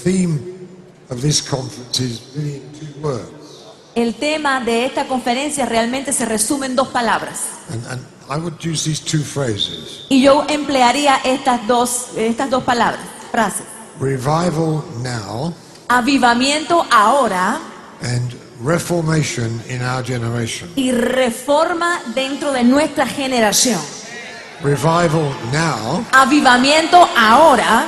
theme of this conference is really in two words. El tema de esta conferencia realmente se resume en dos palabras. And I would use these two phrases. Y yo emplearía estas dos palabras, frases. Revival now Avivamiento ahora and reformation in our generation. y reforma dentro de nuestra generación. Revival now Avivamiento ahora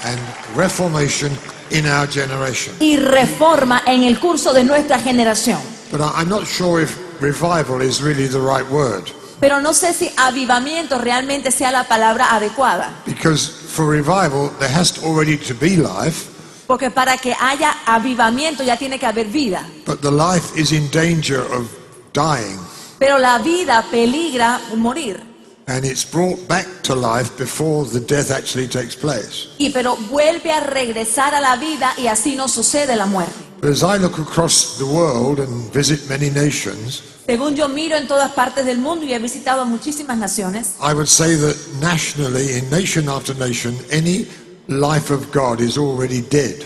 and reformation in our generation. y reforma en el curso de nuestra generación. But I'm not sure if revival is really the right word. Pero no sé si avivamiento realmente sea la palabra adecuada. Because for revival, there has already to be life, Porque para que haya avivamiento ya tiene que haber vida. but the life is in danger of dying. Pero la vida peligra morir. And it's brought back to life before the death actually takes place. Pero vuelve a regresar a la vida y así no sucede la muerte. But as I look across the world and visit many nations, Según yo miro en todas partes del mundo y he visitado muchísimas naciones, I would say that nationally, in nation after nation, any life of God is already dead.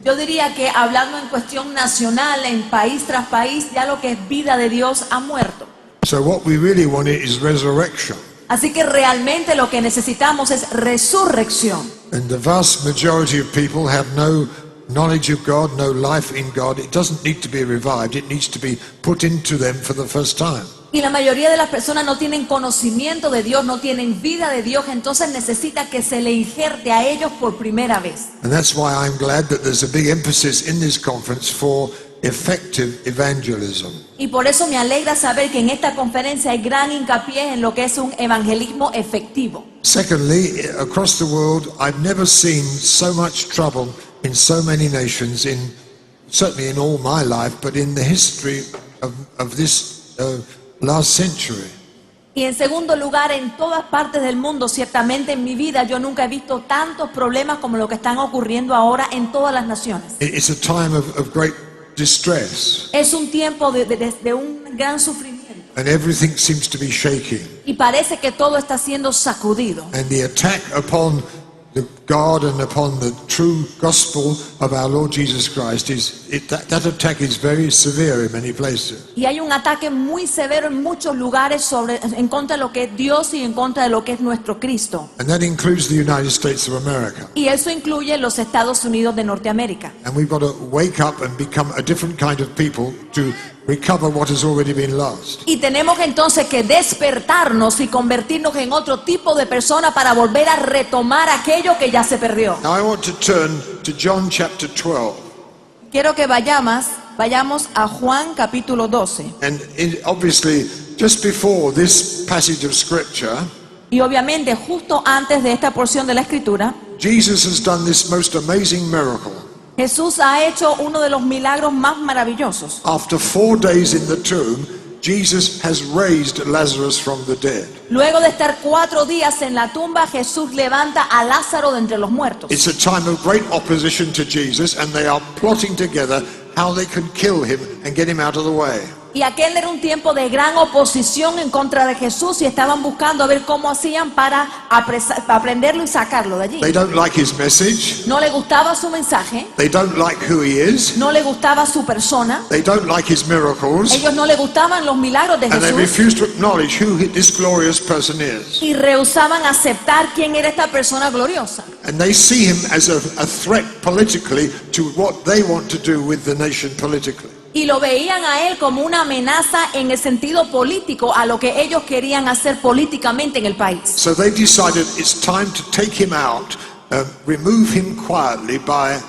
yo diría que hablando en cuestión nacional, en país tras país, ya lo que es vida de Dios ha muerto. So what we really want is resurrection. Así que realmente lo que necesitamos es resurrección. And the vast majority of people have no knowledge of God, no life in God. It doesn't need to be revived. It needs to be put into them for the first time. Y la mayoría de las personas no tienen conocimiento de Dios, no tienen vida de Dios, entonces necesita que se le injerte a ellos por primera vez. And that's why I'm glad that there's a big emphasis in this conference for effective evangelism. Y por eso me alegra saber que en esta conferencia hay gran hincapié en lo que es un evangelismo efectivo. Secondly, across the world, I've never seen so much trouble in so many nations, certainly in all my life, but in the history of this last century. Y en segundo lugar, en todas partes del mundo, ciertamente en mi vida yo nunca he visto tantos problemas como lo que están ocurriendo ahora en todas las naciones. It's a time of great distress, Es un tiempo de un gran sufrimiento and everything seems to be shaking. y parece que todo está siendo sacudido. And the attack upon the God and upon the true gospel of our Lord Jesus Christ that attack is very severe in many places. Y hay un ataque muy severo en muchos lugares en contra de lo que es Dios y en contra de lo que es nuestro Cristo. And that includes the United States of America. Y eso incluye los Estados Unidos de Norteamérica. And we've got to wake up and become a different kind of people to recover what has already been lost. Y tenemos entonces que despertarnos y convertirnos en otro tipo de persona para volver a retomar aquello que ya se perdió. Now I want to turn to John chapter 12. Quiero que vayamos a Juan capítulo 12. And obviously, just before this passage of scripture, Y obviamente justo antes de esta porción de la escritura, Jesus has done this most amazing miracle. Jesús ha hecho uno de los milagros más maravillosos. After 4 days in the tomb, Jesus has raised Lazarus from the dead. Luego de estar 4 días en la tumba, Jesús levanta a Lázaro de entre los muertos. It's a time of great opposition to Jesus, and they are plotting together how they can kill him and get him out of the way. Y aquel era un tiempo de gran oposición en contra de Jesús y estaban buscando a ver cómo hacían para aprenderlo y sacarlo de allí. They don't like his message. No le gustaba su mensaje, They don't like who he is. no le gustaba su persona, They don't like his miracles. ellos no le gustaban los milagros de And they Jesús refuse to acknowledge who this glorious person is. y rehusaban aceptar quién era esta persona gloriosa. And they see him as a threat politically to what they want to do with the nation politically. Y lo veían a él como una amenaza en el sentido político a lo que ellos querían hacer políticamente en el país. So they decided it's time to take him out, remove him quietly by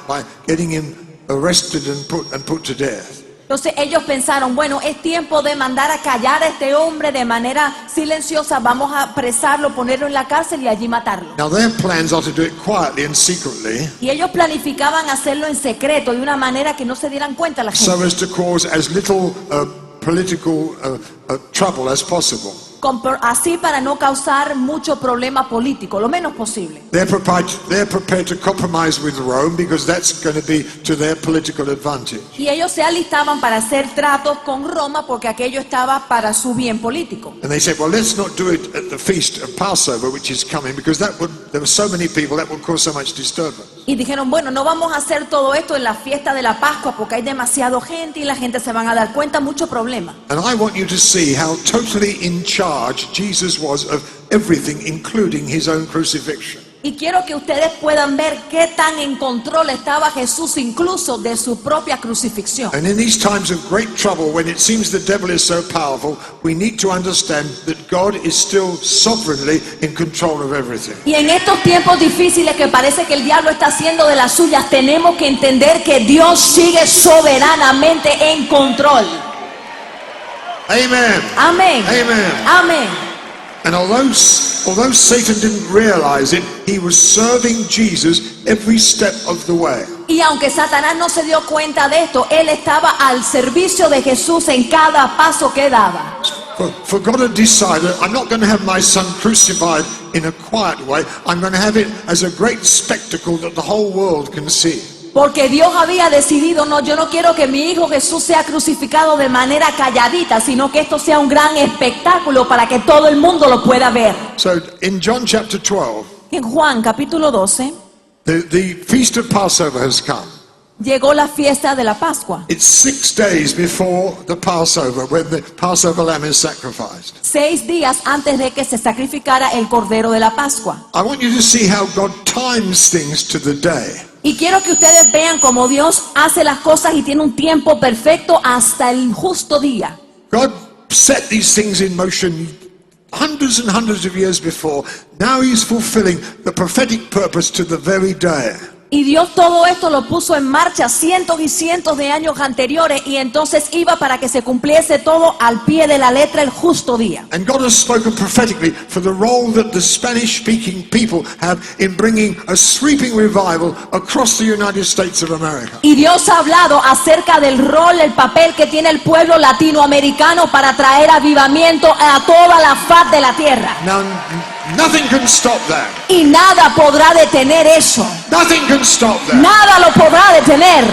getting him arrested and put to death. Entonces ellos pensaron, bueno, es tiempo de mandar a callar a este hombre de manera silenciosa, vamos a apresarlo, ponerlo en la cárcel y allí matarlo. Now their plans are to do it quietly and secretly, Y ellos planificaban hacerlo en secreto, de una manera que no se dieran cuenta la gente. so as to cause as little political trouble as possible. Así para no causar mucho problema político, lo menos posible. They're prepared to compromise with Rome because that's going to be to their political advantage. Y ellos se alistaban para hacer tratos con Roma porque aquello estaba para su bien político. And they said, well, let's not do it at the feast of Passover, which is coming, because there were so many people that would cause so much disturbance. Y dijeron, bueno, no vamos a hacer todo esto en la fiesta de la Pascua porque hay demasiado gente y la gente se van a dar cuenta, mucho problema. And I want you to see how totally in charge Jesus was of everything, including his own crucifixion. Y quiero que ustedes puedan ver qué tan en control estaba Jesús incluso de su propia crucifixión. And in these times of great trouble, when it seems the devil is so powerful, we need to understand that God is still sovereignly in control of everything. Y en estos tiempos difíciles que parece que el diablo está haciendo de las suyas, tenemos que entender que Dios sigue soberanamente en control. Amen. Amén. Amen. Amén. And although Satan didn't realize it, he was serving Jesus every step of the way. Y aunque Satanás no se dio cuenta de esto, él estaba al servicio de Jesús en cada paso que daba. For God had decided, I'm not going to have my son crucified in a quiet way. I'm going to have it as a great spectacle that the whole world can see. Porque Dios había decidido, no, yo no quiero que mi hijo Jesús sea crucificado de manera calladita, sino que esto sea un gran espectáculo para que todo el mundo lo pueda ver. So in John chapter 12, En Juan capítulo 12 the feast of Passover has come. llegó la fiesta de la Pascua. It's 6 days before the Passover, when the Passover lamb is sacrificed. 6 días antes de que se sacrificara el cordero de la Pascua. I want you to see how God times things to the day. Y quiero que ustedes vean cómo Dios hace las cosas y tiene un tiempo perfecto hasta el justo día. God set these things in motion hundreds and hundreds of years before. Now he's fulfilling the prophetic purpose to the very day. Y Dios todo esto lo puso en marcha cientos y cientos de años anteriores y entonces iba para que se cumpliese todo al pie de la letra el justo día. And God has spoken prophetically for the role that the Spanish-speaking people have in bringing a sweeping revival across the United States of America. Y Dios ha hablado acerca del rol, el papel que tiene el pueblo latinoamericano para traer avivamiento a toda la faz de la tierra. Now, nothing can stop that. Y nada podrá detener eso. Nothing can stop that. Nada lo podrá detener.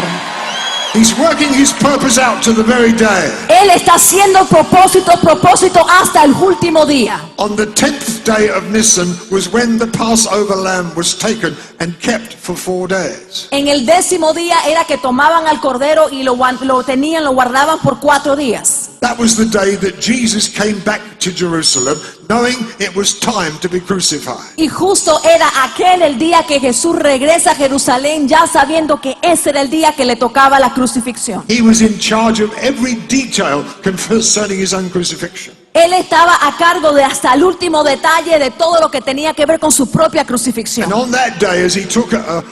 He's working his purpose out to the very day. Él está haciendo propósito hasta el último día. On the 10th day of Nisan was when the Passover lamb was taken and kept for 4 days. En el 10º día era que tomaban al cordero y lo guardaban por 4 días. That was the day that Jesus came back to Jerusalem, knowing it was time to be crucified. Y justo era aquel el día que Jesús regresa a Jerusalén, ya sabiendo que ese era el día que le tocaba la crucifixión. He was in charge of every detail concerning his own crucifixion. Él estaba a cargo de hasta el último detalle de todo lo que tenía que ver con su propia crucifixión. And on that day, as he took a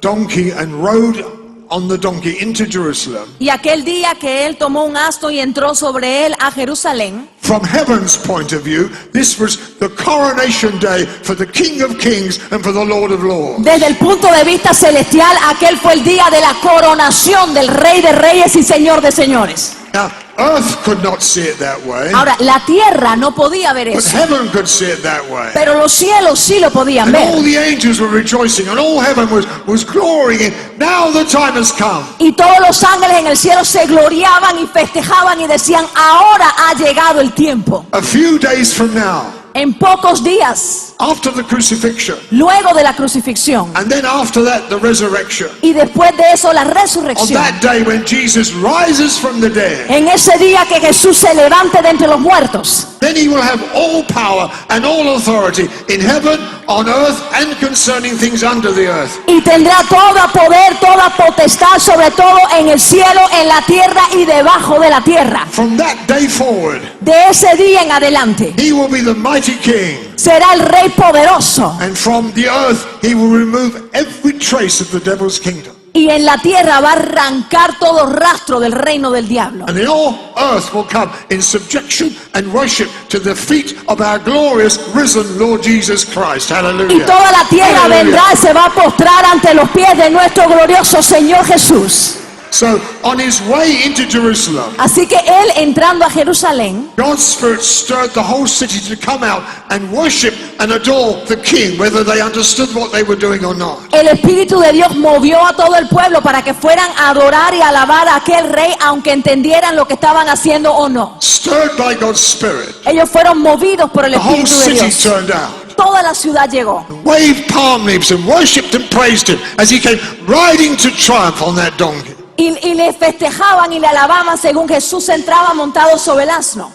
donkey and rode on the donkey into Jerusalem, Y aquel día que él tomó un asno y entró sobre él a Jerusalén, from heaven's point of view, this was the coronation day for the King of Kings and for the Lord of Lords. desde el punto de vista celestial, aquel fue el día de la coronación del Rey de Reyes y Señor de Señores. Now, earth could not see it that way, Ahora, la tierra no podía ver but eso, heaven could see it that way. pero los cielos sí lo podían And all ver. the angels were rejoicing, and all heaven was glorying in. Now the time has come. Y todos los ángeles en el cielo se gloriaban y festejaban y decían, ahora ha llegado el tiempo. A few days from now, En pocos días, after the crucifixion, luego de la crucifixión, and then after that, the resurrection. y después de eso la On resurrección. that day when Jesus rises from the dead, En ese día que Jesús se levante de entre los muertos, then he will have all power and all authority in heaven, on earth, and concerning things under the earth. y tendrá todo poder, toda potestad, sobre todo en el cielo, en la tierra y debajo de la tierra. From that day forward, De ese día en adelante he will be the mighty king, será el Rey poderoso, and from the earth he will remove every trace of the devil's kingdom. y en la tierra va a arrancar todo rastro del reino del diablo. And then all earth will come in subjection and worship to the feet of our glorious risen Lord Jesus Christ. Y Hallelujah. toda la tierra Hallelujah. vendrá y se va a postrar ante los pies de nuestro glorioso Señor Jesús. So on his way into Jerusalem, Así que él entrando a Jerusalén, God's Spirit stirred the whole city to come out and worship and adore the King, whether they understood what they were doing or not. el Espíritu de Dios movió a todo el pueblo para que fueran a adorar y alabar a aquel rey, aunque entendieran lo que estaban haciendo o no. Stirred by God's Spirit, Ellos fueron movidos por el the whole Espíritu de city Dios. turned out. toda la ciudad llegó. waved palm leaves and worshipped and praised him as he came riding to triumph on that donkey. Y le festejaban y le alababan según Jesús entraba montado sobre el asno.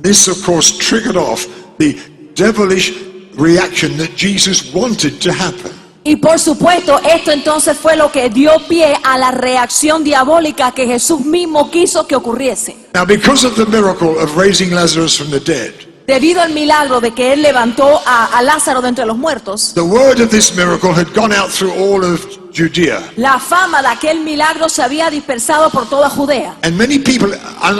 This, of course, triggered off the devilish reaction that Jesus wanted to happen. Y por supuesto, esto entonces fue lo que dio pie a la reacción diabólica que Jesús mismo quiso que ocurriese. Now, because of the miracle of raising Lazarus from the dead, Debido al milagro de que él levantó a Lázaro de entre los muertos, the word of this miracle had gone out through all of Judea. la fama de aquel milagro se había dispersado por toda Judea. And many people,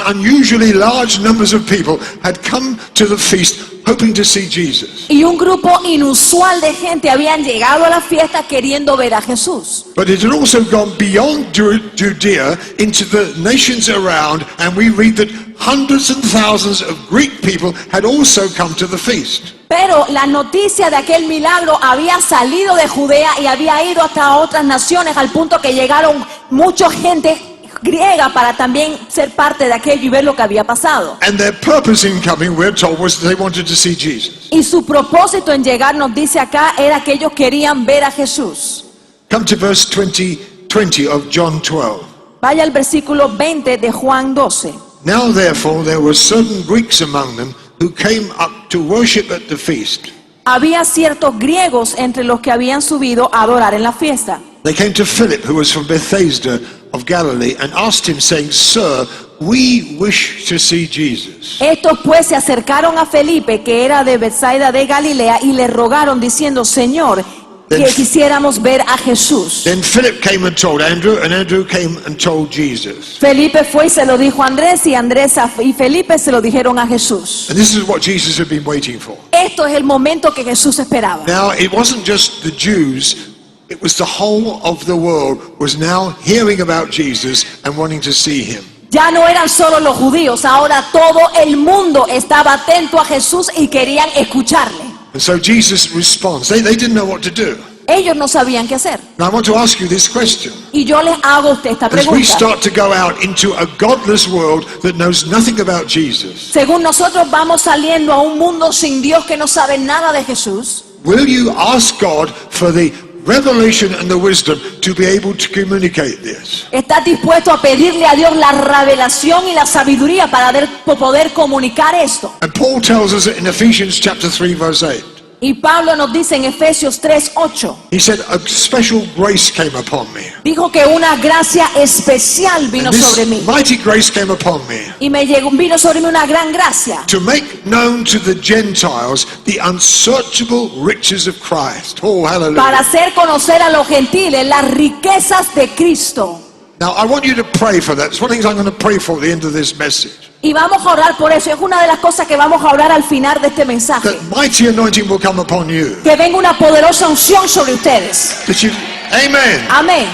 unusually large numbers of people, had come to the feast hoping to see Jesus. Y un grupo inusual de gente habían llegado a la fiesta queriendo ver a Jesús. But it had also gone beyond Judea into the nations around, and we read that hundreds and thousands of Greek people had also come to the feast. Pero la noticia de aquel milagro había salido de Judea y había ido hasta otras naciones al punto que llegaron mucha gente griega para también ser parte de aquello y ver lo que había pasado. And their purpose in coming, we're told, was that they wanted to see Jesus. Y su propósito en llegar, nos dice acá, era que ellos querían ver a Jesús. Come to verse 20 of John 12. Vaya al versículo 20 de Juan 12. Now therefore there were certain Greeks among them who came up to worship at the feast. Había ciertos griegos entre los que habían subido a adorar en la fiesta. They came to Philip, who was from Bethsaida of Galilee, and asked him, saying, Sir, we wish to see Jesus. Estos pues se acercaron a Felipe, que era de Bethsaida de Galilea, y le rogaron diciendo, Señor, que quisiéramos ver a Jesús. Then Philip came and told Andrew, and Andrew came and told Jesus. Felipe fue y se lo dijo a Andrés, y y Felipe se lo dijeron a Jesús. And this is what Jesus had been waiting for. Esto es el momento que Jesús esperaba. Now, it wasn't just the Jews, it was the whole of the world was now hearing about Jesus and wanting to see him. Ya no eran solo los judíos, ahora todo el mundo estaba atento a Jesús y querían escucharle. And so Jesus responds. They didn't know what to do. Ellos no sabían qué hacer. Now I want to ask you this question. Y yo les hago a usted esta As we pregunta. start to go out into a godless world that knows nothing about Jesus, Según nosotros vamos saliendo a un mundo sin Dios que no sabe nada de Jesús, will you ask God for the revelation and the wisdom to be able to communicate this? ¿estás dispuesto a pedirle a Dios la revelación y la sabiduría para poder comunicar esto? And Paul tells us in Ephesians chapter 3 verse 8. Y Pablo nos dice en Efesios 3:8, He said, a special grace came upon me. dijo que una gracia especial vino And sobre mí. this mighty grace came upon me Y vino sobre mí una gran gracia to make known to the Gentiles the unsearchable riches of Christ. Oh, hallelujah. para hacer conocer a los gentiles las riquezas de Cristo. Now, I want you to pray for that. It's one of the things I'm going to pray for at the end of this message. Y vamos a orar por eso. Es una de las cosas que vamos a orar al final de este mensaje. That mighty anointing will come upon you. Que venga una poderosa unción sobre ustedes. That you, amen. Amén.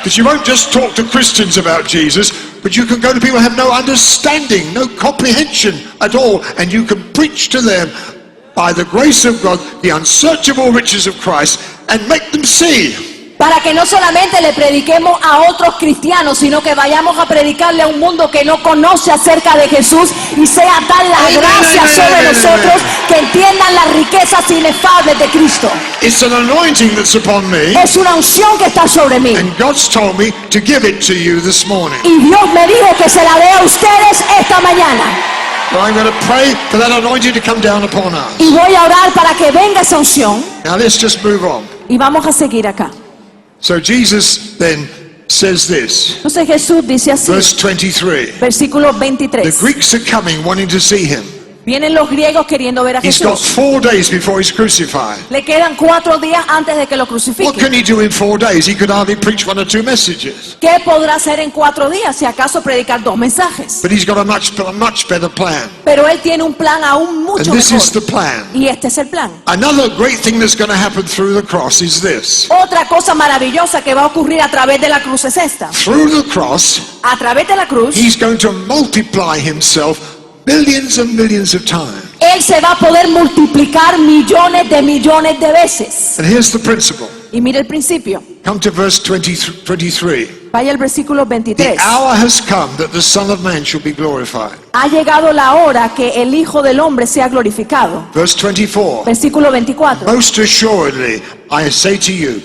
That you won't just talk to Christians about Jesus, but you can go to people who have no understanding, no comprehension at all, and you can preach to them by the grace of God the unsearchable riches of Christ and make them see. Para que no solamente le prediquemos a otros cristianos, sino que vayamos a predicarle a un mundo que no conoce acerca de Jesús y sea tal la Amen, gracia amen, sobre amen, nosotros amen. que entiendan las riquezas inefables de Cristo. It's an anointing that's upon me, Es una unción que está sobre mí. and God's told me to give it to you this morning. Y Dios me dijo que se la dé a ustedes esta mañana. So I'm going to pray for that anointing to come down upon us. Y voy a orar para que venga esa unción. Now let's just move on. Y vamos a seguir acá. So Jesus then says this, Entonces Jesús dice así, verse 23. versículo The 23. Greeks are coming wanting to see him. Vienen los griegos queriendo ver a He's got Jesús. 4 days before he's crucified. Le quedan 4 días antes de que lo What crucifiquen. can he do in 4 days? He could hardly preach 1 or 2 messages. ¿Qué podrá hacer en 4 días? Si acaso predicar 2 mensajes. But he's got a much better plan. Pero él tiene un plan aún mucho And this is the mejor. plan. Y este es el plan. Another great thing that's going to happen through the cross is this. Otra cosa maravillosa que va a ocurrir a través de la cruz es esta. Through the cross, A través de la cruz, he's going to multiply himself billions and millions of times. él se va a poder multiplicar millones de veces. And here's the principle. Y mire el principio. Come to verse 23. Vaya al versículo The 23. hour has come that the Son of Man shall be glorified. Ha llegado la hora que el Hijo del Hombre sea glorificado. Verse 24. Versículo 24. Most assuredly, I say to you,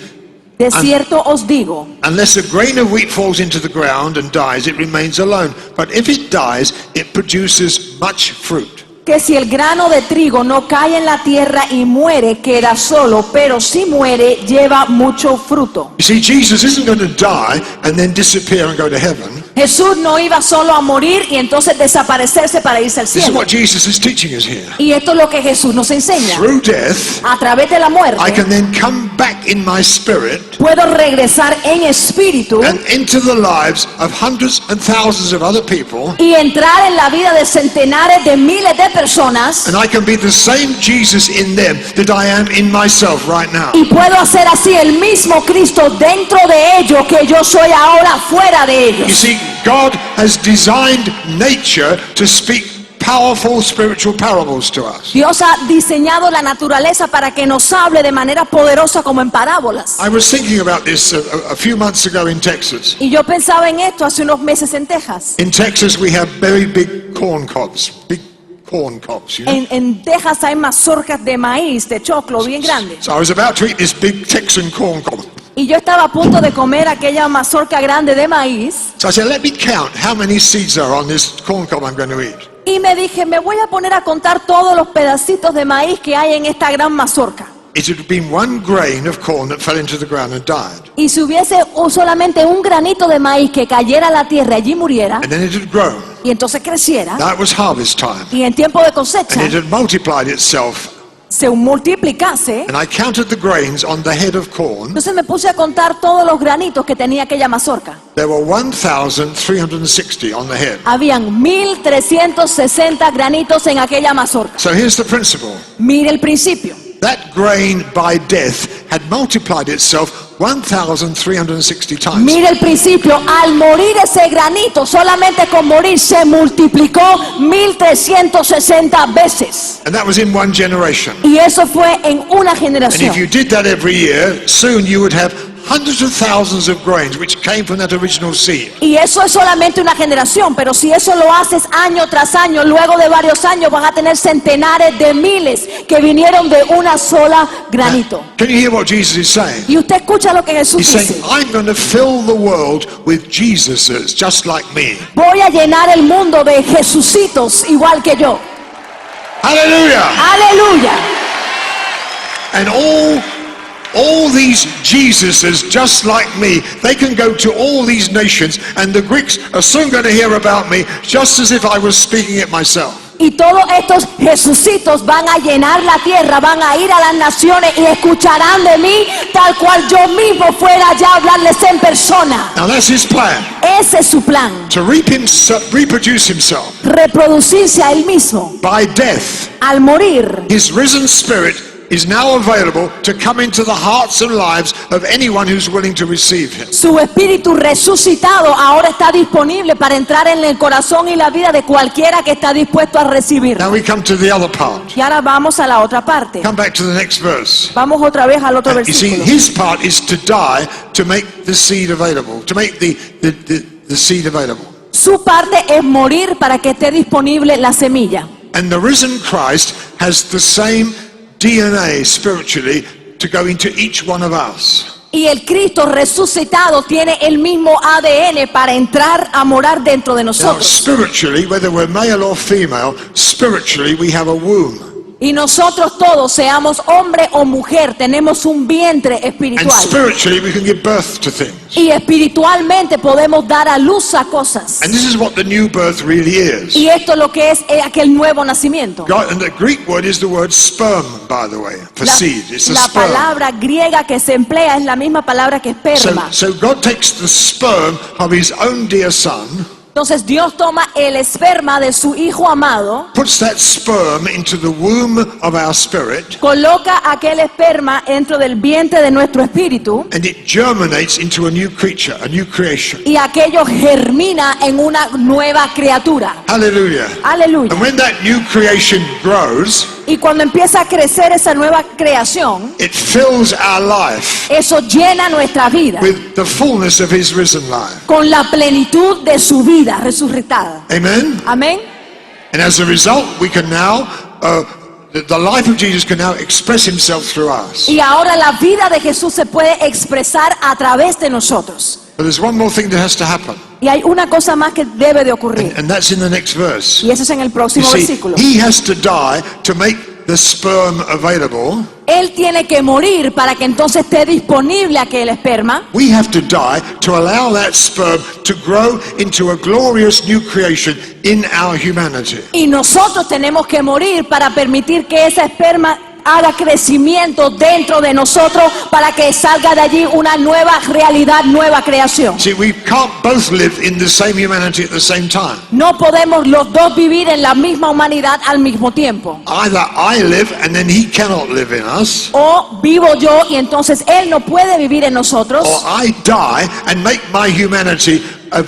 De cierto os digo, unless a grain of wheat falls into the ground and dies, it remains alone. But if it dies, it produces much fruit. que si el grano de trigo no cae en la tierra y muere, queda solo, pero si muere, lleva mucho fruto. You see, Jesus isn't going to die and then disappear and go to heaven. Jesús no iba solo a morir y entonces desaparecerse para irse al This is cielo. what Jesus is teaching us here. Y esto es lo que Jesús nos enseña. Through death, A través de la I muerte, can then come back in my spirit puedo regresar en espíritu and into the lives of hundreds and thousands of other people, y entrar en la vida de centenares de miles de personas. and I can be the same Jesus in them that I am in myself right now. Y puedo hacer así el mismo Cristo dentro de ellos que yo soy ahora fuera de You ellos. see, God has designed nature to speak powerful spiritual parables to us. Dios ha diseñado la naturaleza para que nos hable de manera poderosa como en parábolas. I was thinking about this a few months ago in Texas. Y yo pensaba en esto hace unos meses en Texas. In Texas, we have very big corn cobs, you know? En Texas hay mazorcas de maíz, de choclo bien grandes. So I was about to eat this big Texan corn cob. Y yo estaba a punto de comer aquella mazorca grande de maíz. So I said, let me count how many seeds are on this corn cob I'm going to eat. Y me dije, me voy a poner a contar todos los pedacitos de maíz que hay en esta gran mazorca. It had been one grain of corn that fell into the ground and died. Y si hubiese solamente un granito de maíz que cayera a la tierra y allí muriera, And then it had grown. y entonces creciera, Now it was harvest time. y en tiempo de cosecha And it had multiplied itself. se multiplicase, And I counted the grains on the head of corn. entonces me puse a contar todos los granitos que tenía aquella mazorca. There were 1,360 on the head. Habían 1360 granitos en aquella mazorca. So here's the principle. Mire el principio. That grain by death had multiplied itself 1,360 times. Mire el principio. Al morir ese granito, solamente con morir se multiplicó 1360 veces. And that was in one generation. Y eso fue en una And generación. if you did that every year, soon you would have hundreds of thousands of grains which came from that original seed. Y eso es solamente una generación, pero si eso lo haces año tras año, luego de varios años vas a tener centenares de miles que vinieron de una sola granito. Can you hear what Jesus is saying? Y usted escucha lo que Jesús He's dice. saying, I'm going to fill the world with Jesuses just like me. Voy a llenar el mundo de Jesucitos igual que yo. Hallelujah! Aleluya. And all these Jesuses just like me, they can go to all these nations, and the Greeks are soon going to hear about me just as if I was speaking it myself. Y todos estos Jesucitos van a llenar la tierra, van a ir a las naciones y escucharán de mí tal cual yo mismo fuera allá a hablarles en persona. Now that's his plan, Ese es su plan, to reproduce himself reproducirse a él mismo. by death. Al morir, His risen spirit is now available to come into the hearts and lives of anyone who's willing to receive him. su espíritu resucitado ahora está disponible para entrar en el corazón y la vida de cualquiera que está dispuesto a recibirlo. Now we come to the other part. Y ahora vamos a la otra parte. Come back to the next verse. Vamos otra vez al otro You see, versículo. his part is to die to make the seed available, to make the seed available. Su parte es morir para que esté disponible la semilla. And the risen Christ has the same DNA spiritually to go into each one of us. Y el Cristo resucitado tiene el mismo ADN para entrar a morar dentro de Now, nosotros. spiritually, whether we're male or female, spiritually we have a womb. Y nosotros todos, seamos hombre o mujer, tenemos un vientre And espiritual. spiritually we can give birth to things. Y espiritualmente podemos dar a luz a cosas. And this is what the new birth really is. Y esto es lo que es aquel nuevo nacimiento. God, and the Greek word is the word sperm, by the way, for seed. It's a La sperm. palabra griega que se emplea es la misma palabra que esperma. So God takes the sperm of his own dear son, Entonces Dios toma el esperma de su Hijo amado, puts that sperm into the womb of our spirit, coloca aquel esperma dentro del vientre de nuestro espíritu and it germinates into a new creature, a new creation. y aquello germina en una nueva criatura. Hallelujah. Aleluya. And when that new creation grows, Y cuando empieza a crecer esa nueva creación, it fills our life eso llena nuestra vida with the fullness of his risen life. con la plenitud de su vida resucitada. Amen? Amén. And as a result, we can now, the life of Jesus can now express himself through us. Y ahora la vida de Jesús se puede expresar a través de nosotros. But there's one more thing that has to happen, Y hay una cosa más que debe de ocurrir. and that's in the next verse. Y eso es en el You próximo see, versículo. he has to die to make the sperm available. Él tiene que morir para que entonces esté disponible aquel esperma. We have to die to allow that sperm to grow into a glorious new creation in our humanity. Y nosotros tenemos que morir para permitir que ese esperma haga crecimiento dentro de nosotros para que salga de allí una nueva realidad, nueva creación. See, we can't both live in the same humanity at the same time. No podemos los dos vivir en la misma humanidad al mismo tiempo. Either I live and then he cannot live in us, O vivo yo y entonces Él no puede vivir en nosotros. or I die and make my humanity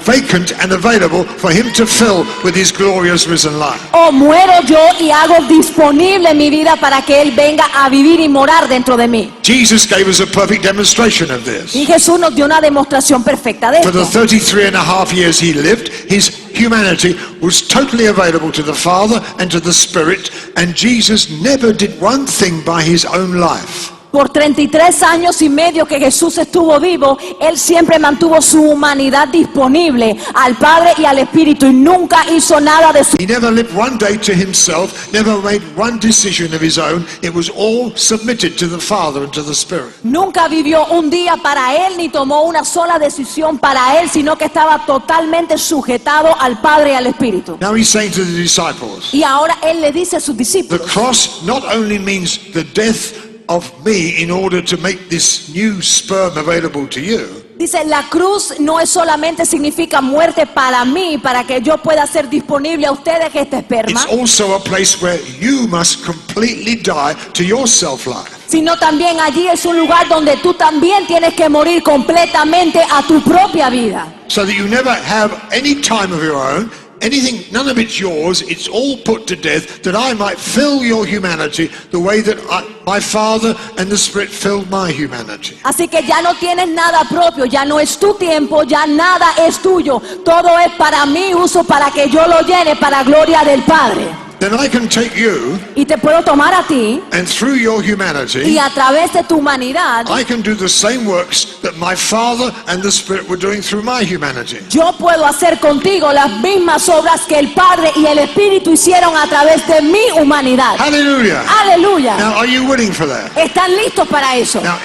vacant and available for him to fill with his glorious risen life. O muero yo y hago disponible mi vida para que Él venga a vivir y morar dentro de mí. Jesus gave us a perfect demonstration of this. Y Jesús nos dio una demostración perfecta de For the esto. 33 and a half years he lived, his humanity was totally available to the Father and to the Spirit, and Jesus never did one thing by his own life. Por 33 años y medio que Jesús estuvo vivo, Él siempre mantuvo su humanidad disponible al Padre y al Espíritu y nunca hizo nada de su. He never lived one day to himself, never made one decision of his own. It was all submitted to the Father and to the Spirit. Nunca vivió un día para Él ni tomó una sola decisión para Él, sino que estaba totalmente sujetado al Padre y al Espíritu. Now he's saying to the disciples, Y ahora Él le dice a sus the discípulos, cross not only means the death of me in order to make this new sperm available to you, dice, la cruz no es solamente significa muerte para mí, para que yo pueda hacer disponible a ustedes este esperma, it's also a place where you must completely die to your self-life. sino también allí es un lugar donde tú también tienes que morir completamente a tu propia vida. So that you never have any time of your own, anything, none of it's yours, it's all put to death, that I might fill your humanity the way that my Father and the Spirit filled my humanity. Así que ya no tienes nada propio, ya no es tu tiempo, ya nada es tuyo, todo es para mi uso, para que yo lo llene para gloria del Padre. Then I can take you, Y te puedo tomar a ti and through your y humanity, a través de tu humanidad, I can do the same works that my Father and the Spirit were doing through my humanity. yo puedo hacer contigo las mismas obras que el Padre y el Espíritu hicieron a través de mi humanidad. Hallelujah. Aleluya. Now, are you willing for that? ¿Están listos para eso? Now,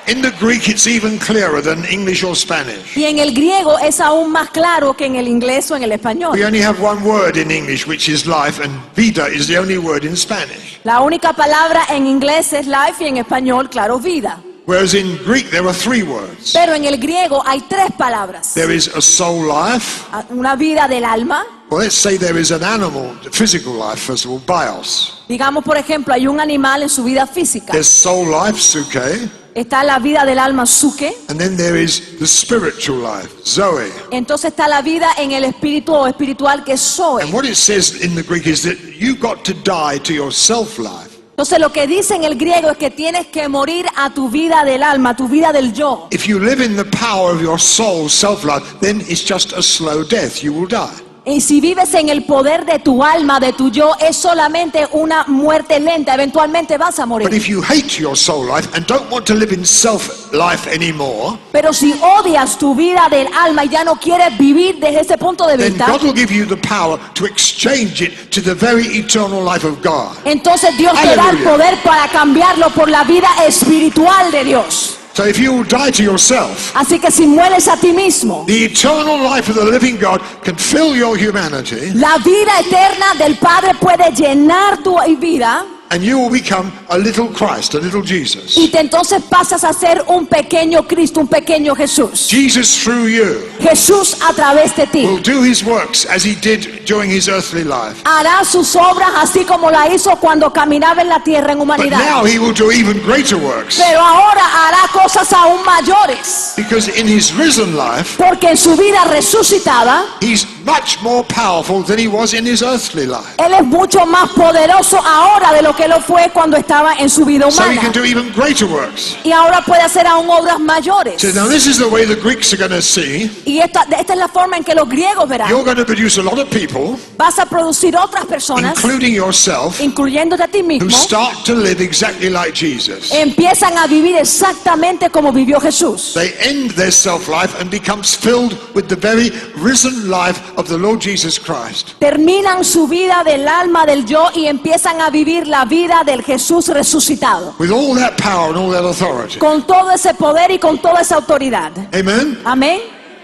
in the Greek, it's even clearer than English or Spanish. Y en el griego es aún más claro que en el inglés o en el español. We only have one word in English, which is life, and vida is the only word in Spanish. La única palabra en inglés es life y en español, claro, vida. Whereas in Greek, there are three words. Pero en el griego hay tres palabras. There is a soul life. Una vida del alma. Well, let's say there is an animal, physical life, first of all, bios. Digamos, por ejemplo, hay un animal en su vida física. There's soul life, suke. Está la vida del alma, suke. And then there is the spiritual life, zoe. Entonces está la vida en el espíritu o espiritual, que es zoe. And what it says in the Greek is that you've got to die to your self-life. Entonces lo que dice en el griego es que tienes que morir a tu vida del alma, a tu vida del yo. If you live in the power of your soul, self-life, then it's just a slow death. You will die. Y si vives en el poder de tu alma, de tu yo, es solamente una muerte lenta. Eventualmente vas a But morir. if you hate your soul life and don't want to live in self-life anymore, Pero si odias tu vida del alma y ya no quieres vivir desde ese punto de then vista, God will give you the power to exchange it to the very eternal life of God. entonces Dios te da el Aleluya. poder para cambiarlo por la vida espiritual de Dios. So if you will die to yourself, Así que si mueres a ti mismo, the eternal life of the living God can fill your humanity, la vida eterna del Padre puede llenar tu vida and you will become a little Christ, a little Jesus. y te entonces pasas a ser un pequeño Cristo, un pequeño Jesús. Jesus through you Jesús a través de ti will do his works as he did during his earthly life. Hará sus obras así como la hizo cuando caminaba en la tierra en But humanidad. now he will do even greater works. Pero ahora hará cosas aún mayores. Because in his risen life, Porque en su vida resucitada, he's much more powerful than he was in his earthly life. Él es mucho más poderoso ahora de lo que lo fue cuando estaba en su vida So he humana. can do even greater works. Y ahora puede hacer aún obras mayores. So now this is the way the Greeks are going to see. Y esta es la forma en que los griegos verán. You're going to produce a lot of people, Vas a producir otras personas, including yourself, incluyéndote a ti who mismo, start to live exactly like Jesus. empiezan a vivir exactamente como vivió Jesús. They end their self-life and becomes filled with the very risen life of the Lord Jesus Christ. Terminan su vida del alma del yo y empiezan a vivir la vida del Jesús resucitado. With all that power and all that authority. Con todo ese poder y con toda esa autoridad. Amen? Amén.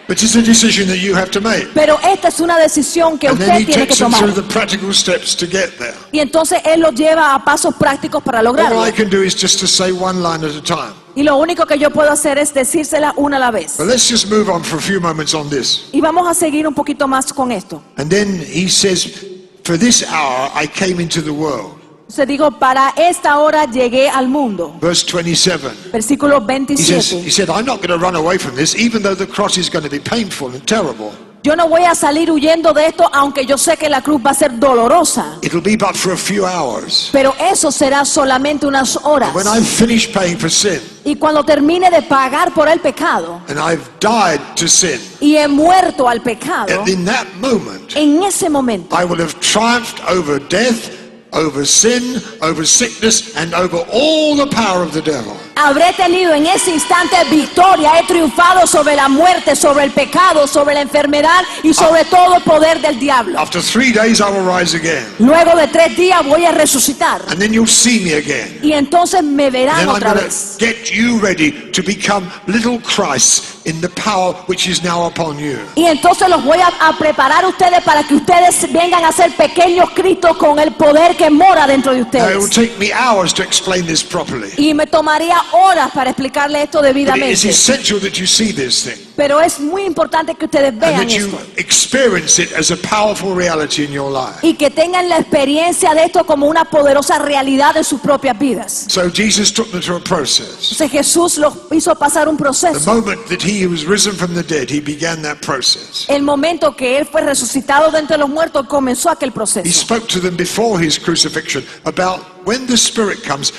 But it's a decision that you have to make. Pero esta es una decisión que And then usted he tiene que takes them tomar. through the practical steps to get there. Y entonces Él los lleva a pasos prácticos para All lograrlo. I can do is just to say one line at a time. Y lo único que yo puedo hacer es decírsela una a la vez. But let's just move on for a few moments on this. Y vamos a seguir un poquito más con esto. And then he says, for this hour I came into the world. Se digo, para esta hora llegué al mundo. Verse 27. Versículo He says, 27. he said, I'm not going to run away from this, even though the cross is going to be painful and terrible. Yo no voy a salir huyendo de esto, aunque yo sé que la cruz va a ser dolorosa. It'll be but for a few hours. Pero eso será solamente unas horas. When I've finished paying for sin, Y cuando termine de pagar por el pecado and I've died to sin, y he muerto al pecado, in that moment, en ese momento I will have triumphed over death, over sin, over sickness, and over all the power of the devil. habré tenido en ese instante victoria. He triunfado sobre la muerte, sobre el pecado, sobre la enfermedad y sobre todo el poder del diablo. After 3 days, I will rise again. Luego de 3 días voy a resucitar. And then you'll see me again. Y entonces me verán Then I'm otra going vez. to get you ready to become little Christs in the power which is now upon you. Y entonces los voy a preparar a ustedes para que ustedes vengan a ser pequeños Cristos con el poder que mora dentro de Now, it will ustedes. take me hours to explain this properly. Y me tomaría horas para explicarle esto But it is debidamente. essential that you see this thing Pero es muy importante que ustedes and vean that you esto. experience it as a powerful reality in your life. Y que tengan la experiencia de esto como una poderosa realidad en sus propias vidas. So Jesus took them through a process. Entonces Jesús los hizo pasar un The proceso. moment that he was risen from the dead, he began that process. El momento que Él fue resucitado de entre los muertos comenzó aquel He proceso. spoke to them before his crucifixion about when the Spirit comes,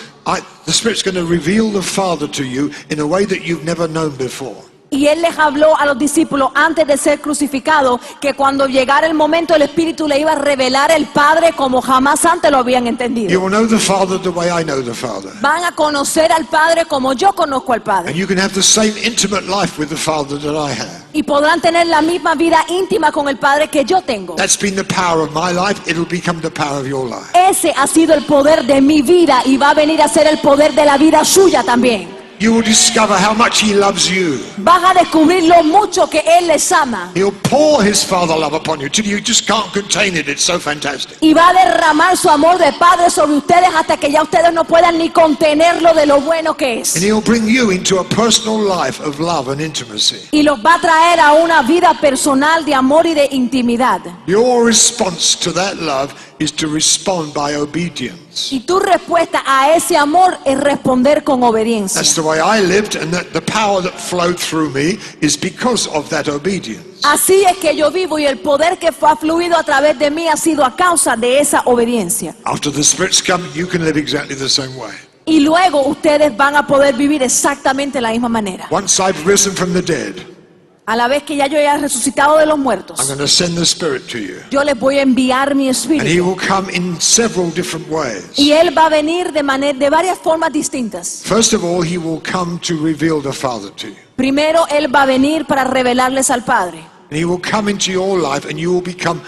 the Spirit's going to reveal the Father to you in a way that you've never known before. Y Él les habló a los discípulos antes de ser crucificado que cuando llegara el momento el Espíritu le iba a revelar el Padre como jamás antes lo habían You entendido. will know the Father the way I know the Father. Van a conocer al Padre como yo conozco al And Padre. you can have the same intimate life with the Father that I have. Y podrán tener la misma vida íntima con el Padre que yo tengo. That's been the power of my life. It'll become the power of your life. Ese ha sido el poder de mi vida y va a venir a ser el poder de la vida suya también. You will discover how much he loves you. Vas a descubrir lo mucho que Él les ama. He'll pour his Father love upon you till you just can't contain it. It's so fantastic. Y va a derramar su amor de Padre sobre ustedes hasta que ya ustedes no puedan ni contenerlo de lo bueno que And es. he'll bring you into a personal life of love and intimacy. Y los va a traer a una vida personal de amor y de intimidad. Your response to that love is to respond by obedience. Y tu respuesta a ese amor es responder con obediencia. That's the way I lived, and that the power that flowed through me is because of that obedience. Así es que yo vivo y el poder que ha fluido a través de mí ha sido a causa de esa obediencia. After the Spirit's come, you can live exactly the same way. Y luego ustedes van a poder vivir exactamente de la misma manera. Once I've risen from the dead, A la vez que ya yo haya resucitado de los I'm muertos, going to send the Spirit to you. yo les voy a enviar mi And he espíritu. will come in several different ways. Y Él va a venir de varias formas distintas. First of all, he will come to reveal the Father to you. Primero, Él va a venir para revelarles al Padre. And he will come into your life and you will become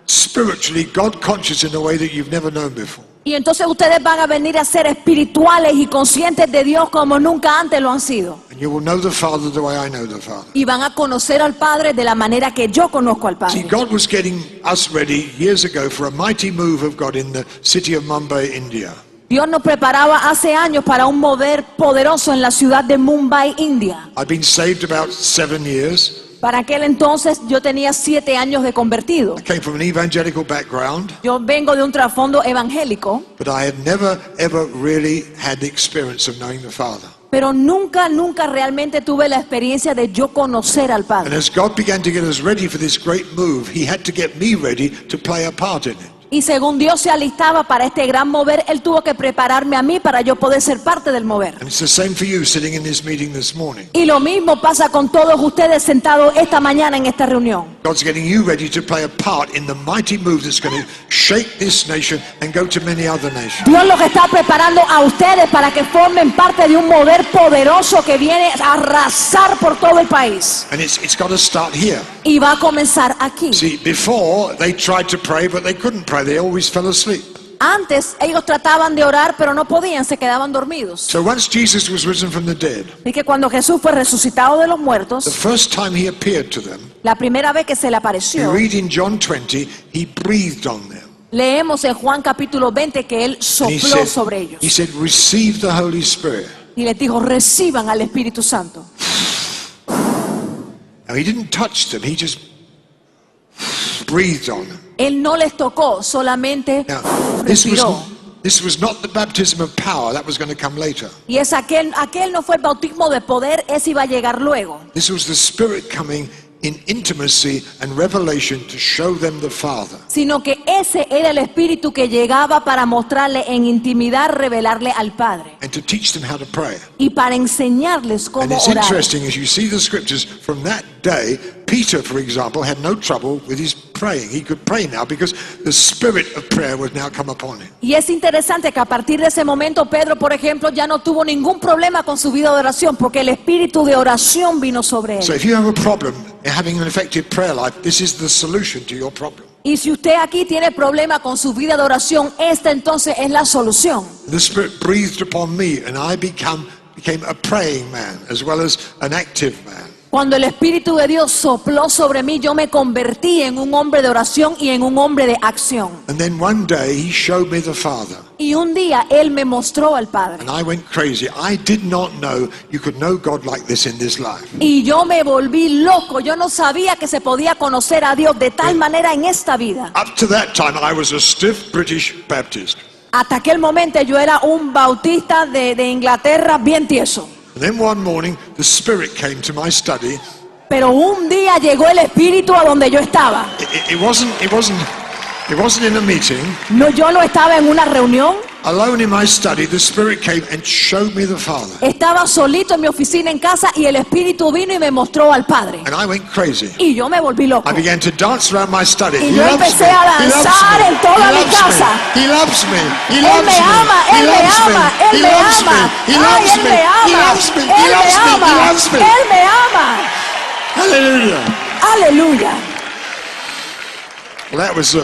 spiritually God conscious in a way that you've never known before. Y entonces ustedes van a venir a ser espirituales y conscientes de Dios como nunca antes lo han sido. And you will know the Father the way I know the Father. Y van a conocer al Padre de la manera que yo conozco al See, Padre. God was getting us ready years ago for a mighty move of God in the city of Mumbai, India. Dios nos preparaba hace años para un mover poderoso en la ciudad de Mumbai, India. I've been saved about 7 years. Para aquel entonces yo tenía 7 años de convertido. I came from an evangelical background, Yo vengo de un trasfondo evangélico, but I had never, ever really had the experience of knowing the Father. pero nunca realmente tuve la experiencia de yo conocer al And Padre. as God began to get us ready for this great move, He had to get me ready to play a part in it. Y según Dios se alistaba para este gran mover, Él tuvo que prepararme a mí para yo poder ser parte del mover. And it's the same for you sitting in this meeting this morning. Y lo mismo pasa con todos ustedes sentados esta mañana en esta reunión. God's getting you ready to play a part in the mighty move that's going to shake this nation and go to many other nations. Dios los está preparando a ustedes para que formen parte de un mover poderoso que viene a arrasar por todo el país. And it's got to start here. Y va a comenzar aquí. See, before they tried to pray, but they couldn't pray. They always fell asleep. Antes ellos trataban de orar, pero no podían, se quedaban dormidos. So once Jesus was risen from the dead, Y que cuando Jesús fue resucitado de los the muertos, first time He appeared to them, la primera vez que se le we apareció, read in John 20, He breathed on them. leemos en Juan capítulo 20 que Él And He sopló sobre ellos. said, receive the Holy Spirit. Y les dijo, reciban al Espíritu Santo. Now He didn't touch them. He just breathed on them. Él no les tocó, solamente Now, respiró. this was not the baptism of power. That was going to come later. Y es aquel no fue el bautismo de poder, ese iba a llegar luego. This was the Spirit coming in intimacy and revelation to show them the Father. Sino que ese era el Espíritu que llegaba para mostrarle en intimidad, revelarle al Padre. And to teach them how to pray. Y para enseñarles And cómo it's orar. interesting as you see the scriptures from that day, Peter, for example, had no trouble with his praying. He could pray now because the spirit of prayer was now come upon him. Y es interesante que a partir de ese momento Pedro, por ejemplo, ya no tuvo ningún problema con su vida de oración porque el espíritu de oración vino sobre So él. if you have a problem in having an effective prayer life, this is the solution to your problem. Y si usted aquí tiene problema con su vida de oración, esta entonces es la solución. The Spirit breathed upon me and I became a praying man as well as an active man. Cuando el Espíritu de Dios sopló sobre mí, yo me convertí en un hombre de oración y en un hombre de acción. And then one day He showed me the Father. Y un día Él me mostró al Padre. And I went crazy. I did not know you could know God like this in this life. Y yo me volví loco. Yo no sabía que se podía conocer a Dios de tal manera en esta vida. Up to that time, I was a stiff British Baptist. Hasta aquel momento yo era un bautista de Inglaterra bien tieso. And then one morning, the Spirit came to my study. Pero un día llegó el Espíritu a donde yo estaba. It wasn't in a meeting. No, yo no estaba en una reunión. Alone in my study, the Spirit came and showed me the Father. Estaba solito en mi oficina en casa y el Espíritu vino y me mostró al Padre. And I went crazy. Y yo me volví loco. I began to dance around my study. Y He yo loves empecé me. a He loves danzar me. en toda He mi loves casa. me. He loves me. He Él loves me me. ama, He Él me loves me. ama, He Él me loves me. ama. He Ay, loves Él me. me He ama, loves me. He Él me loves me. He ama, loves me. Él me ama. Hallelujah. Aleluya. Well, that was,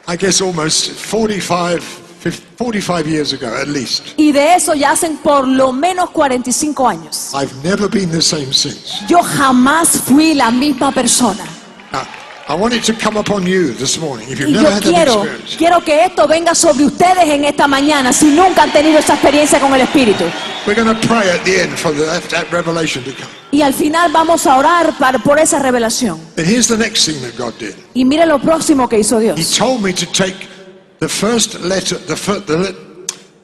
I guess, almost 45 years ago, at least. Y de eso ya hacen por lo menos 45 años. I've never been the same since. Yo jamás fui la misma persona. Now, I want it to come upon you this morning. If you've Y never yo had that experience, quiero que esto venga sobre ustedes en esta mañana si nunca han tenido esa experiencia con el Espíritu. we're going to pray at the end for that revelation to come. Y al final vamos a orar por esa revelación. But here's the next thing that God did. Y mire lo próximo que hizo He Dios. told me to take the first letter,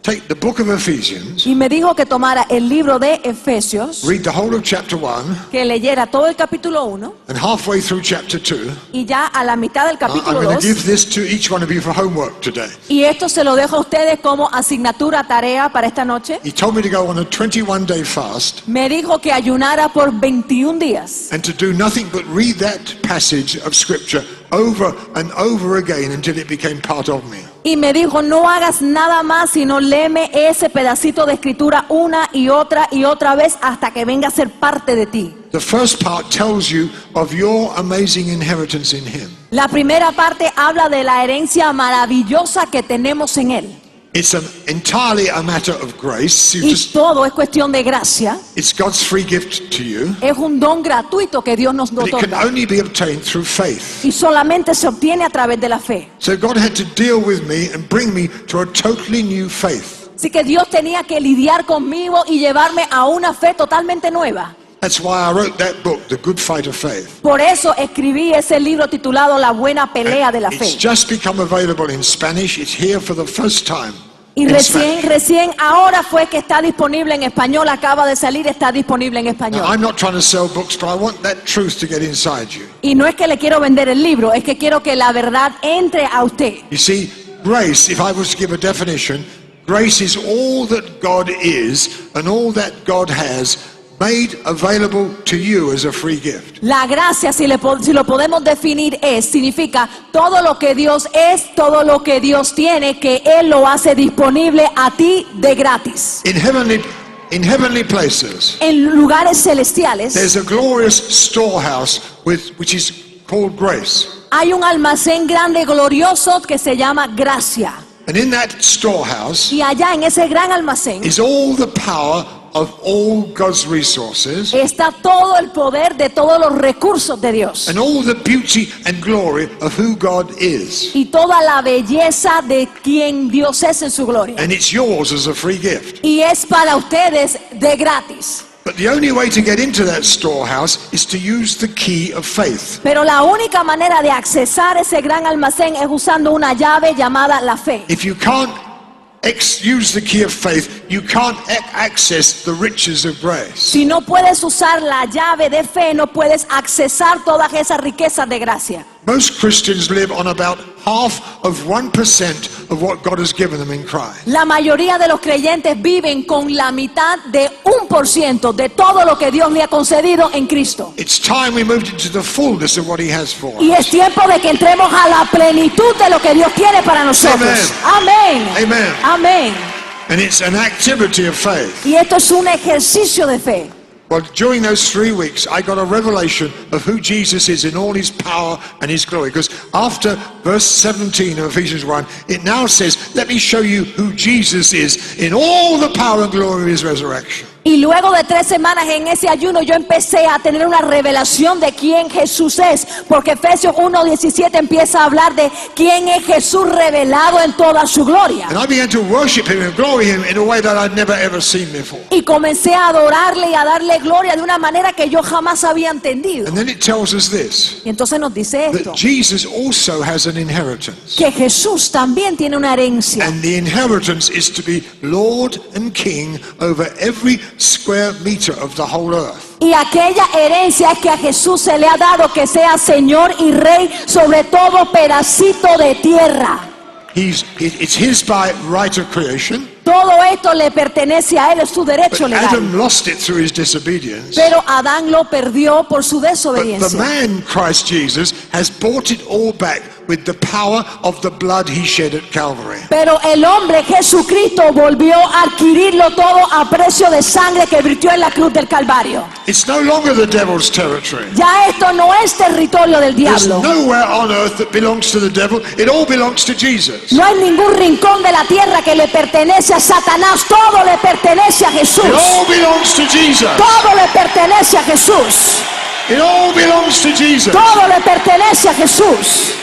take the book of Ephesians, Y me dijo que tomara el libro de Efesios, read the whole of chapter 1, que leyera todo el capítulo 1 and halfway through chapter 2, y ya a la mitad del I'm capítulo going to 2. give this to each one of you for homework today. Y esto se lo dejo a ustedes como asignatura, tarea para esta noche. He told me to go on a 21-day fast Me dijo que ayunara por 21 días and to do nothing but read that passage of scripture over and over again until it became part of me. y me dijo no hagas nada más sino léeme ese pedacito de escritura una y otra vez hasta que venga a ser parte de ti. The first part tells you of your amazing inheritance in Him. La primera parte habla de la herencia maravillosa que tenemos en Él. It's entirely a matter of grace. Y todo es cuestión de gracia. It's God's free gift to you. Es un don gratuito que Dios nos But it can otorga. only be obtained through faith. Y solamente se obtiene a través de la fe. So God had to deal with me and bring me to a totally new faith. Así que Dios tenía que lidiar conmigo y llevarme a una fe totalmente nueva. That's why I wrote that book, The Good Fight of Faith. Por eso escribí ese libro titulado La Buena Pelea de la Fe. It's just become available in Spanish. It's here for the first time. Y in Spanish. recién ahora fue que está disponible en español, acaba de salir, está disponible en Now, español. I'm not trying to sell books, but I want that truth to get inside you. Y no es que le quiero vender el libro, es que quiero que la verdad entre a usted. You see, grace, if I was to give a definition, grace is all that God is and all that God has made available to you as a free gift. La gracia, si lo podemos definir, significa todo lo que Dios es, todo lo que Dios tiene, que Él lo hace disponible a ti de gratis. In heavenly places, En lugares celestiales there's a glorious storehouse which is called grace. hay un almacén grande, glorioso, que se llama gracia. And in that storehouse Y allá en ese gran almacén is all the power of all God's resources está todo el poder de todos los recursos de Dios. and all the beauty and glory of who God is. Y toda la belleza de quien Dios es en su gloria. And it's yours as a free gift. Y es para ustedes de gratis. But the only way to get into that storehouse is to use the key of faith. Pero la única manera de accesar ese gran almacén es usando una llave llamada la fe. If you can't use the key of faith, you can't access the riches of grace. Si no puedes usar la llave de fe, no puedes accesar todas esas riquezas de gracia. Most Christians live on about half of 1% of what God has given them in Christ. La mayoría de los creyentes viven con la mitad de 1% de todo lo que Dios le ha concedido en Cristo. It's time we moved into the fullness of what He has for Y us. es tiempo de que entremos a la plenitud de lo que Dios tiene para nosotros. Amén. Amen. Amén. And it's an activity of faith. Y esto es un ejercicio de fe. Well, during those 3 weeks, I got a revelation of who Jesus is in all His power and His glory. Because after verse 17 of Ephesians 1, it now says, let me show you who Jesus is in all the power and glory of His resurrection. Y luego de 3 semanas en ese ayuno yo empecé a tener una revelación de quién Jesús es, porque Efesios 1:17 empieza a hablar de quién es Jesús revelado en toda su gloria. And I began to worship Him and glory Him in a way that I'd never ever seen before. Y comencé a adorarle y a darle gloria de una manera que yo jamás había entendido. And then it tells us this, Y entonces nos dice esto, that Jesus also has an inheritance. que Jesús también tiene una herencia. And the inheritance is to be Lord and King over every square meter of the whole earth. Y aquella herencia es que a Jesús se le ha dado que sea Señor y Rey sobre todo pedacito de tierra. It's His by right of creation. Todo esto le pertenece a Él, es su derecho But legal. Adam lost it through his disobedience. Pero Adán lo perdió por su But the desobediencia. man, Christ Jesus, has bought it all back with the power of the blood He shed at Calvary. Pero el hombre Jesucristo volvió a adquirirlo todo a precio de sangre que virtió en la cruz del Calvario. It's no longer the devil's territory. Ya esto no es territorio del There's diablo. nowhere on earth that belongs to the devil. It all belongs to Jesus. No hay ningún rincón de la tierra que le pertenece a Satanás. Todo le pertenece a Jesús. It all belongs to Jesus. Todo le pertenece a Jesús. It all belongs to Jesus. Todo le pertenece a Jesús.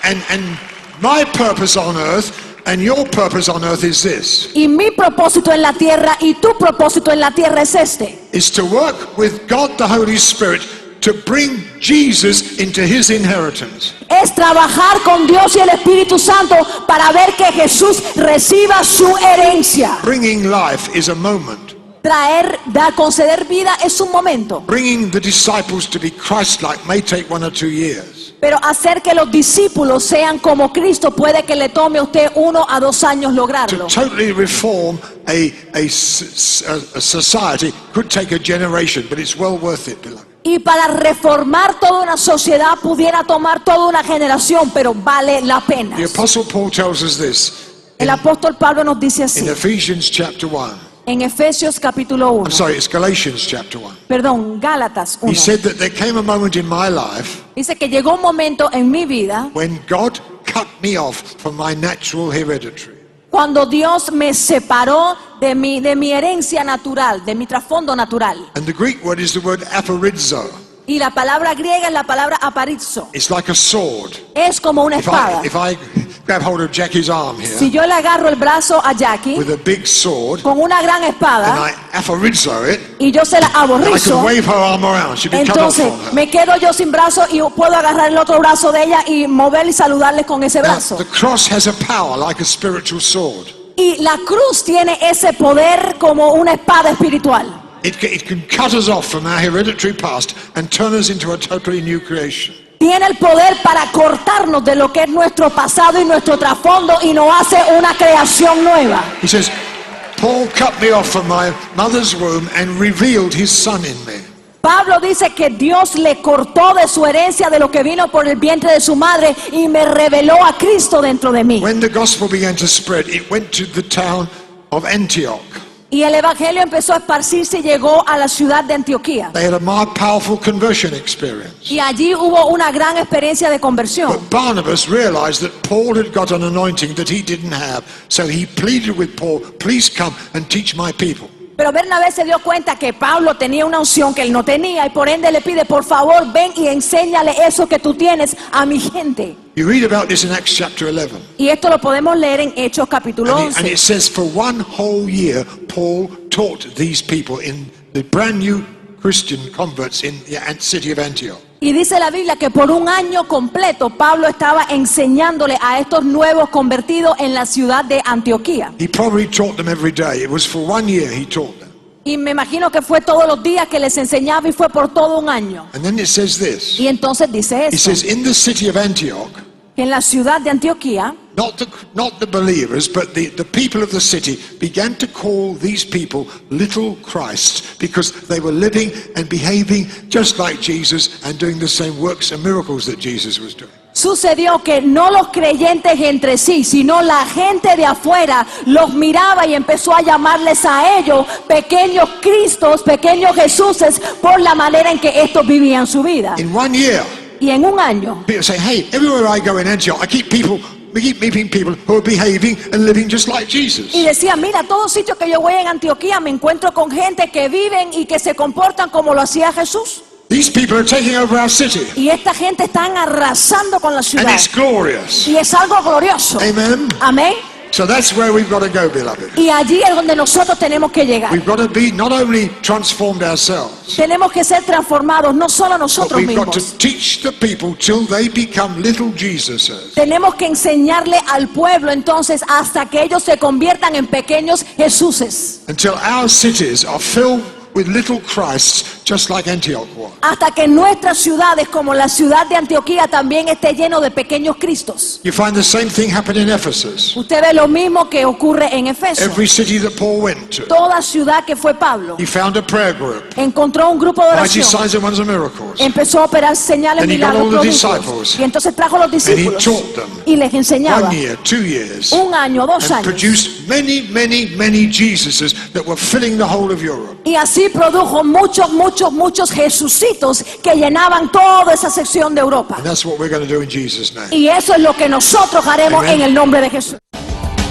And my purpose on earth and your purpose on earth is this, Y mi propósito en la tierra y tu propósito en la tierra es este. is to work with God the Holy Spirit to bring Jesus into His inheritance. Es trabajar con Dios y el Espíritu Santo para ver que Jesús reciba su herencia. Bringing life is a moment. Conceder vida es un momento. Bringing the disciples to be Christ-like may take 1 or 2 years. Pero hacer que los discípulos sean como Cristo puede que le tome a usted 1 a 2 años To lograrlo. totally reform a society could take a generation, but it's well worth it, beloved. Y para reformar toda una sociedad pudiera tomar toda una generación, pero vale la pena. The Apostle Paul tells us this El apóstol Pablo nos dice así, in Ephesians chapter 1. en Efesios capítulo 1, I'm sorry, it's Galatians chapter 1. perdón, Gálatas 1. He said that there came a moment in my life Dice que llegó un momento en mi vida when God cut me off from my natural hereditary. cuando Dios me separó de mi herencia natural, de mi trasfondo natural. And the Greek word is the word aphorizo. Y la palabra griega es la palabra aparizo. It's like a sword. Es como una espada. If I grab hold of Jackie's arm Si here yo le agarro el brazo a Jackie with a big sword con una gran and espada I aphorizzo it, y yo se la I can aborrizo, wave her arm around. She'd be cut off entonces from her. me quedo yo sin brazo y puedo agarrar el otro brazo de ella y mover y saludarle con ese Now, brazo. the cross has a power like a spiritual sword. Y la cruz tiene ese poder como una espada espiritual. It can cut us off from our hereditary past and turn us into a totally new creation. Tiene el poder para cortarnos de lo que es nuestro pasado y nuestro trasfondo y nos hace una creación nueva. He says, Paul cut me off from my mother's womb and revealed his son in me. Pablo dice que Dios le cortó de su herencia de lo que vino por el vientre de su madre y me reveló a Cristo dentro de mí. When the gospel began to spread, it went to the town of Antioch. Y el evangelio empezó a esparcirse y llegó a la ciudad de Antioquía. They had a more powerful conversion experience. Y allí hubo una gran experiencia de conversión. But Barnabas realized that Paul had got an anointing that he didn't have. So he pleaded with Paul, please come and teach my people. Pero Bernabé se dio cuenta que Pablo tenía una unción que él no tenía y por ende le pide, por favor, ven y enséñale eso que tú tienes a mi gente. You read about this in Acts chapter 11. Y esto lo podemos leer en Hechos capítulo And 11. it says for one whole year, Paul taught these people in the brand new Christian converts in the city of Antioch. Y dice la Biblia que por un año completo Pablo estaba enseñándole a estos nuevos convertidos en la ciudad de Antioquía. He probably taught them every day. It was for 1 year he taught them. Y me imagino que fue todos los días que les enseñaba y fue por todo un año. And then it says this. Y entonces dice It esto, says in the city of Antioch, que en la ciudad de Antioquía, not the believers, but the people of the city began to call these people little Christ because they were living and behaving just like Jesus and doing the same works and miracles that Jesus was doing. sucedió que no los creyentes entre sí, sino la gente de afuera los miraba y empezó a llamarles a ellos pequeños Cristos, pequeños Jesuses, por la manera en que estos vivían su vida. In 1 year, Y en un año, people say, hey, everywhere I go in Antioch, we keep meeting people who are behaving and living just like Jesus. y decía, mira, todo sitio que yo voy en Antioquía me encuentro con gente que viven y que se comportan como lo hacía Jesús. These people are taking over our city, Y esta gente están arrasando con la and ciudad. it's glorious. Y es algo glorioso. Amen. Amén. So that's where we've got to go, beloved. Y allí es donde nosotros tenemos que llegar. We've got to be not only transformed ourselves, Tenemos que ser transformados, no solo but nosotros we've got to mismos. teach the people till they become little Jesuses. Tenemos que enseñarle al pueblo entonces hasta que ellos se conviertan en pequeños Jesuses. Until our cities are filled with little Christs, just like Antioch was. Hasta que nuestras ciudades, como la ciudad de Antioquía, también esté lleno de pequeños Cristos. You find the same thing happen in Ephesus. Usted ve lo mismo que ocurre en Efeso. Every city that Paul went to, Toda ciudad que fue Pablo he found a prayer group, encontró un grupo de mighty oración. signs and wonders and miracles. Empezó a operar señales, Then he got milagros, all the prodigios. disciples. Y entonces trajo a los discípulos taught them. y les enseñaba 1 year, 2 years, un año, 2 and años. produced many Jesuses that were filling the whole of Europe. Y así produjo muchos Jesucitos que llenaban toda esa sección de Europa. And that's what we're going to do in Jesus' name. Y eso es lo que nosotros haremos Amen. en el nombre de Jesús.